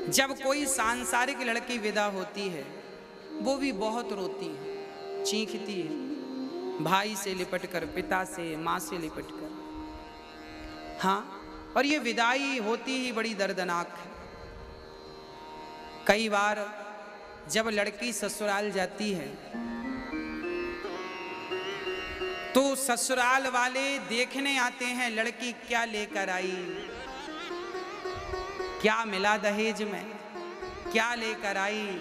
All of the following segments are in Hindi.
जब कोई सांसारिक लड़की विदा होती है वो भी बहुत रोती है, चीखती है, भाई से लिपट कर, पिता से, माँ से लिपट कर। हाँ, और ये विदाई होती ही बड़ी दर्दनाक है। कई बार जब लड़की ससुराल जाती है तो ससुराल वाले देखने आते हैं लड़की क्या लेकर आई, क्या मिला दहेज में, क्या लेकर आई।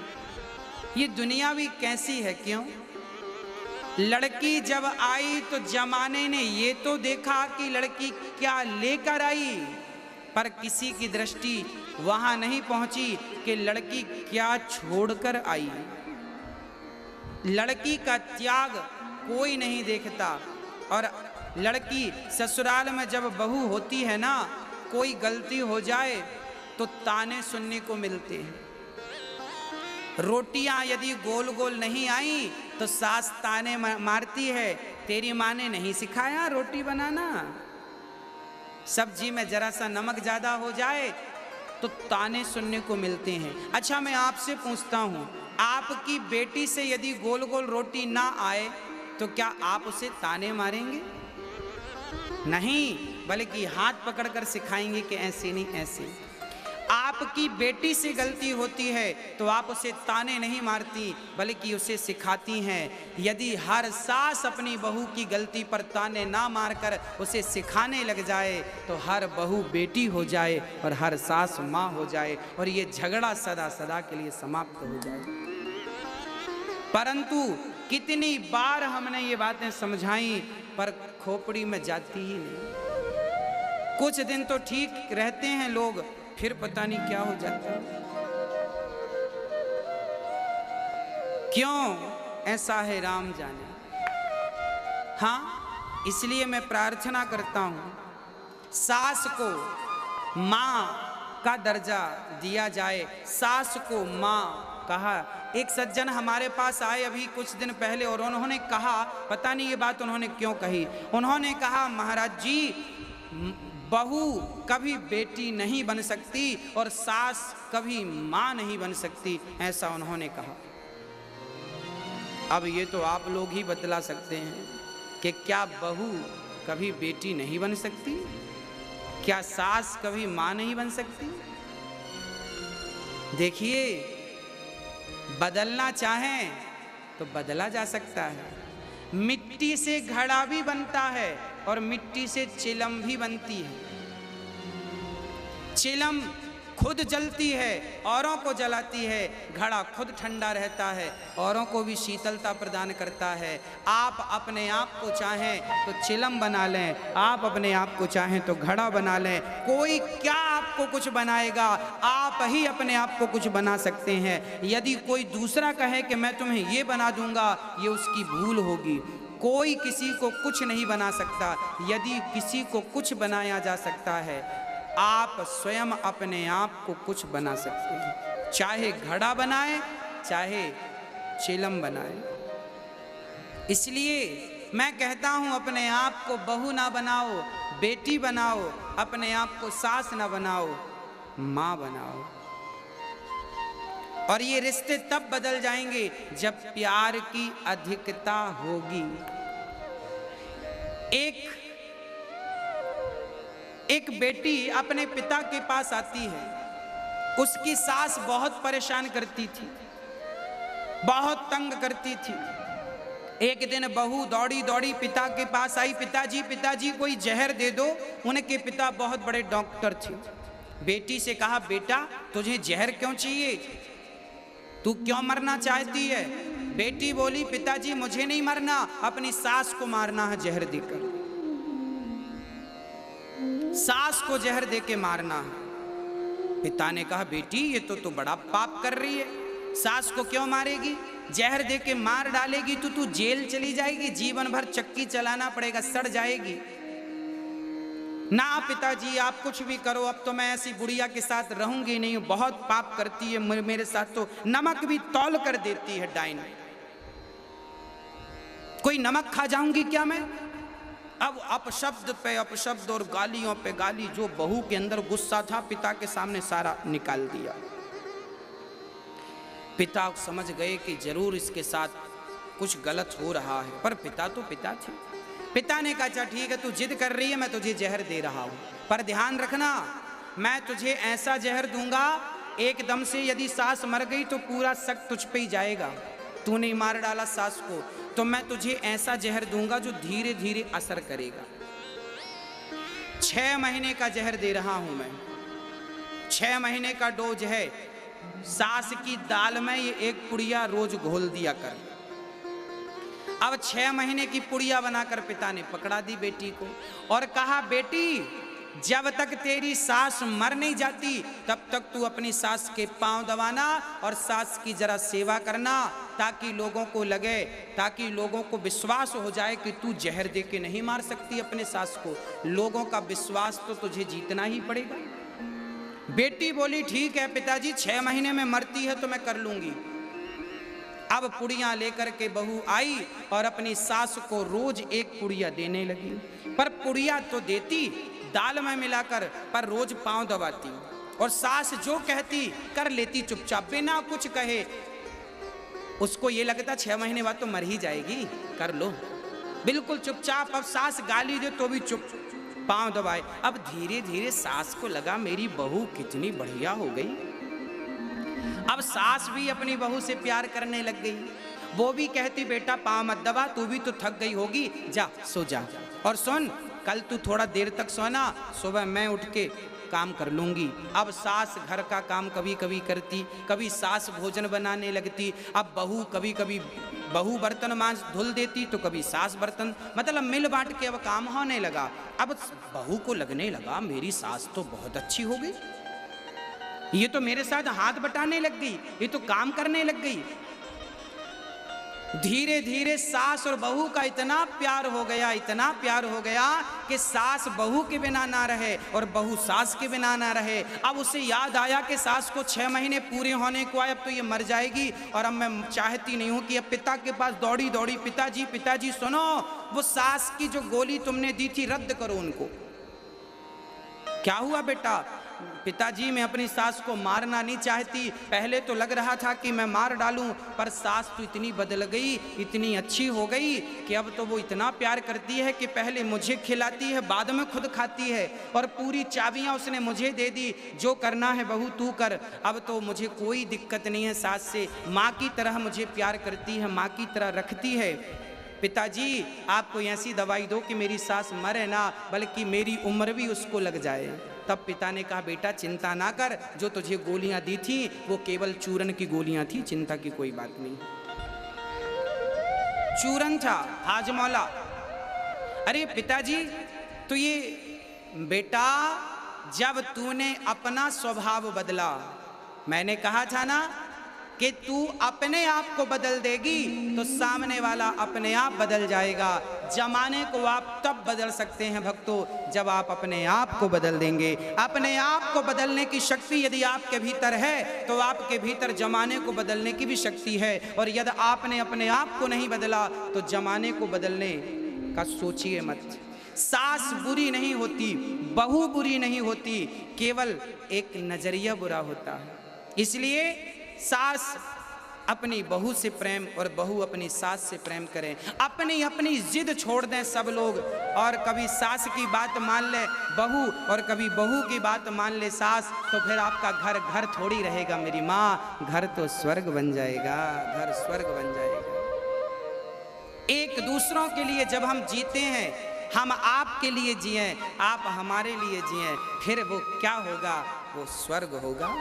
ये दुनिया भी कैसी है, क्यों? लड़की जब आई तो जमाने ने ये तो देखा कि लड़की क्या लेकर आई, पर किसी की दृष्टि वहां नहीं पहुंची कि लड़की क्या छोड़कर आई। लड़की का त्याग कोई नहीं देखता। और लड़की ससुराल में जब बहू होती है ना, कोई गलती हो जाए तो ताने सुनने को मिलते हैं। रोटियां यदि गोल गोल नहीं आई तो सास ताने मारती है, तेरी माँ ने नहीं सिखाया रोटी बनाना। सब्जी में जरा सा नमक ज्यादा हो जाए तो ताने सुनने को मिलते हैं। अच्छा, मैं आपसे पूछता हूं, आपकी बेटी से यदि गोल गोल रोटी ना आए तो क्या आप उसे ताने मारेंगे? नहीं, बल्कि हाथ पकड़कर सिखाएंगे कि ऐसे नहीं ऐसे। आपकी बेटी से गलती होती है तो आप उसे ताने नहीं मारती बल्कि उसे सिखाती हैं। यदि हर सास अपनी बहू की गलती पर ताने ना मारकर उसे सिखाने लग जाए तो हर बहू बेटी हो जाए और हर सास माँ हो जाए और ये झगड़ा सदा सदा के लिए समाप्त हो जाए। परंतु कितनी बार हमने ये बातें समझाई पर खोपड़ी में जाती ही नहीं। कुछ दिन तो ठीक रहते हैं लोग, फिर पता नहीं क्या हो जाता है। क्यों ऐसा है राम जाने। हाँ, इसलिए मैं प्रार्थना करता हूं सास को मां का दर्जा दिया जाए, सास को मां कहा। एक सज्जन हमारे पास आए अभी कुछ दिन पहले और उन्होंने कहा, पता नहीं ये बात उन्होंने क्यों कही, उन्होंने कहा महाराज जी, बहू कभी बेटी नहीं बन सकती और सास कभी मां नहीं बन सकती, ऐसा उन्होंने कहा। अब ये तो आप लोग ही बतला सकते हैं कि क्या बहू कभी बेटी नहीं बन सकती? क्या सास कभी मां नहीं बन सकती? देखिए, बदलना चाहें तो बदला जा सकता है। मिट्टी से घड़ा भी बनता है और मिट्टी से चिलम भी बनती है। चिलम खुद जलती है, औरों को जलाती है, घड़ा खुद ठंडा रहता है, औरों को भी शीतलता प्रदान करता है। आप अपने आप को चाहें तो चिलम बना लें, आप अपने आप को चाहें तो घड़ा बना लें। कोई क्या आपको कुछ बनाएगा, आप ही अपने आप को कुछ बना सकते हैं। यदि कोई दूसरा कहे कि मैं तुम्हें ये बना दूंगा, ये उसकी भूल होगी। कोई किसी को कुछ नहीं बना सकता। यदि किसी को कुछ बनाया जा सकता है, आप स्वयं अपने आप को कुछ बना सकते हैं। चाहे घड़ा बनाए, चाहे चिलम बनाए। इसलिए मैं कहता हूं, अपने आप को बहू ना बनाओ, बेटी बनाओ। अपने आप को सास ना बनाओ, मां बनाओ। और ये रिश्ते तब बदल जाएंगे जब प्यार की अधिकता होगी। एक बेटी अपने पिता के पास आती है। उसकी सास बहुत परेशान करती थी, बहुत तंग करती थी। एक दिन बहू दौड़ी दौड़ी पिता के पास आई, पिताजी कोई जहर दे दो। उनके पिता बहुत बड़े डॉक्टर थे। बेटी से कहा, बेटा तुझे जहर क्यों चाहिए, तू क्यों मरना चाहती है? बेटी बोली, पिताजी मुझे नहीं मरना, अपनी सास को मारना है जहर देकर। सास को जहर देके मारना है। पिता ने कहा, बेटी ये तो बड़ा पाप कर रही है, सास को क्यों मारेगी? जहर देके मार डालेगी तो तू जेल चली जाएगी, जीवन भर चक्की चलाना पड़ेगा, सड़ जाएगी। ना पिताजी आप कुछ भी करो, अब तो मैं ऐसी बुढ़िया के साथ रहूंगी नहीं, बहुत पाप करती है मेरे साथ, तो नमक भी तौल कर देती है डाइन। कोई नमक खा जाऊंगी क्या मैं? अब अपशब्द पे अपशब्द और गालियों पे गाली। जो बहू के अंदर गुस्सा था पिता के सामने सारा निकाल दिया। पिता समझ गए कि जरूर इसके साथ कुछ गलत हो रहा है, पर पिता तो पिता थे। पिता ने कहा अच्छा ठीक है, तू जिद कर रही है, मैं तुझे जहर दे रहा हूं, पर ध्यान रखना मैं तुझे ऐसा जहर दूंगा एकदम से यदि सास मर गई तो पूरा शक तुझ पे ही जाएगा। तूने मार डाला सास को, तो मैं तुझे ऐसा जहर दूंगा जो धीरे धीरे असर करेगा। 6 महीने का जहर दे रहा हूं मैं, 6 महीने का डोज है। सास की दाल में ये एक पुड़िया रोज घोल दिया कर। अब 6 महीने की पुड़िया बनाकर पिता ने पकड़ा दी बेटी को और कहा बेटी जब तक तेरी सास मर नहीं जाती तब तक तू अपनी सास के पांव दबाना और सास की जरा सेवा करना, ताकि लोगों को लगे, ताकि लोगों को विश्वास हो जाए कि तू जहर दे के नहीं मार सकती अपने सास को। लोगों का विश्वास तो तुझे जीतना ही पड़ेगा। बेटी बोली ठीक है पिताजी, 6 महीने में मरती है तो मैं कर लूंगी। अब पुड़ियां लेकर के बहू आई और अपनी सास को रोज एक पुड़िया देने लगी, पर पुड़िया तो देती दाल में मिलाकर, पर रोज पांव दबाती और सास जो कहती कर लेती चुपचाप बिना कुछ कहे। उसको ये लगता 6 महीने बाद तो मर ही जाएगी, कर लो, बिल्कुल चुपचाप। अब सास गाली दे तो भी चुप, पांव दबाए। अब धीरे धीरे सास को लगा मेरी बहू कितनी बढ़िया हो गई। अब सास भी अपनी बहू से प्यार करने लग गई। वो भी कहती बेटा पांव मत दबा, तू भी तो थक गई होगी, जा सो जा। और सुन कल तू थोड़ा देर तक सोना, सुबह मैं उठ के काम कर लूंगी। अब सास घर का काम कभी कभी करती, कभी सास भोजन बनाने लगती। अब बहू कभी कभी बहू बर्तन मांज धुल देती तो कभी सास बर्तन, मतलब मिल बांट के अब काम होने लगा। अब बहू को लगने लगा मेरी सास तो बहुत अच्छी हो गई, ये तो मेरे साथ हाथ बटाने लग गई, ये तो काम करने लग गई। धीरे धीरे सास और बहू का इतना प्यार हो गया, इतना प्यार हो गया कि सास बहू के बिना ना रहे और बहू सास के बिना ना रहे। अब उसे याद आया कि सास को 6 महीने पूरे होने को आए, अब तो ये मर जाएगी और अब मैं चाहती नहीं हूं कि अब पिता के पास दौड़ी दौड़ी पिताजी पिताजी सुनो, वो सास की जो गोली तुमने दी थी रद्द करो उनको। क्या हुआ बेटा? पिताजी मैं अपनी सास को मारना नहीं चाहती, पहले तो लग रहा था कि मैं मार डालूं, पर सास तो इतनी बदल गई, इतनी अच्छी हो गई कि अब तो वो इतना प्यार करती है कि पहले मुझे खिलाती है बाद में खुद खाती है, और पूरी चाबियां उसने मुझे दे दी, जो करना है बहू तू कर। अब तो मुझे कोई दिक्कत नहीं है सास से, माँ की तरह मुझे प्यार करती है, माँ की तरह रखती है। पिताजी आप कोई ऐसी दवाई दो कि मेरी सास मरे ना, बल्कि मेरी उम्र भी उसको लग जाए। तब पिता ने कहा बेटा चिंता ना कर, जो तुझे गोलियां दी थी वो केवल चूरन की गोलियां थी, चिंता की कोई बात नहीं। चूरन था हाजमौला। अरे पिताजी तो ये बेटा जब तूने अपना स्वभाव बदला, मैंने कहा था ना कि तू अपने आप को बदल देगी तो सामने वाला अपने आप बदल जाएगा। जमाने को आप तब बदल सकते हैं भक्तों जब आप अपने आप को बदल देंगे। अपने आप को बदलने की शक्ति यदि आपके भीतर है तो आपके भीतर जमाने को बदलने की भी शक्ति है, और यदि आपने अपने आप को नहीं बदला तो जमाने को बदलने का सोचिए मत। सास बुरी नहीं होती, बहू बुरी नहीं होती, केवल एक नजरिया बुरा होता है। इसलिए सास अपनी बहू से प्रेम और बहू अपनी सास से प्रेम करें। अपनी अपनी जिद छोड़ दें सब लोग, और कभी सास की बात मान ले बहू और कभी बहू की बात मान ले सास, तो फिर आपका घर घर थोड़ी रहेगा मेरी माँ, घर तो स्वर्ग बन जाएगा, घर स्वर्ग बन जाएगा। एक दूसरों के लिए जब हम जीते हैं, हम आपके लिए जिए, आप हमारे लिए जिए, फिर वो क्या होगा? वो स्वर्ग होगा।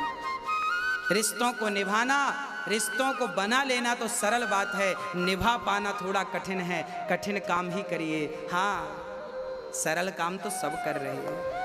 रिश्तों को निभाना, रिश्तों को बना लेना तो सरल बात है, निभा पाना थोड़ा कठिन है। कठिन काम ही करिए। हाँ सरल काम तो सब कर रहे हैं।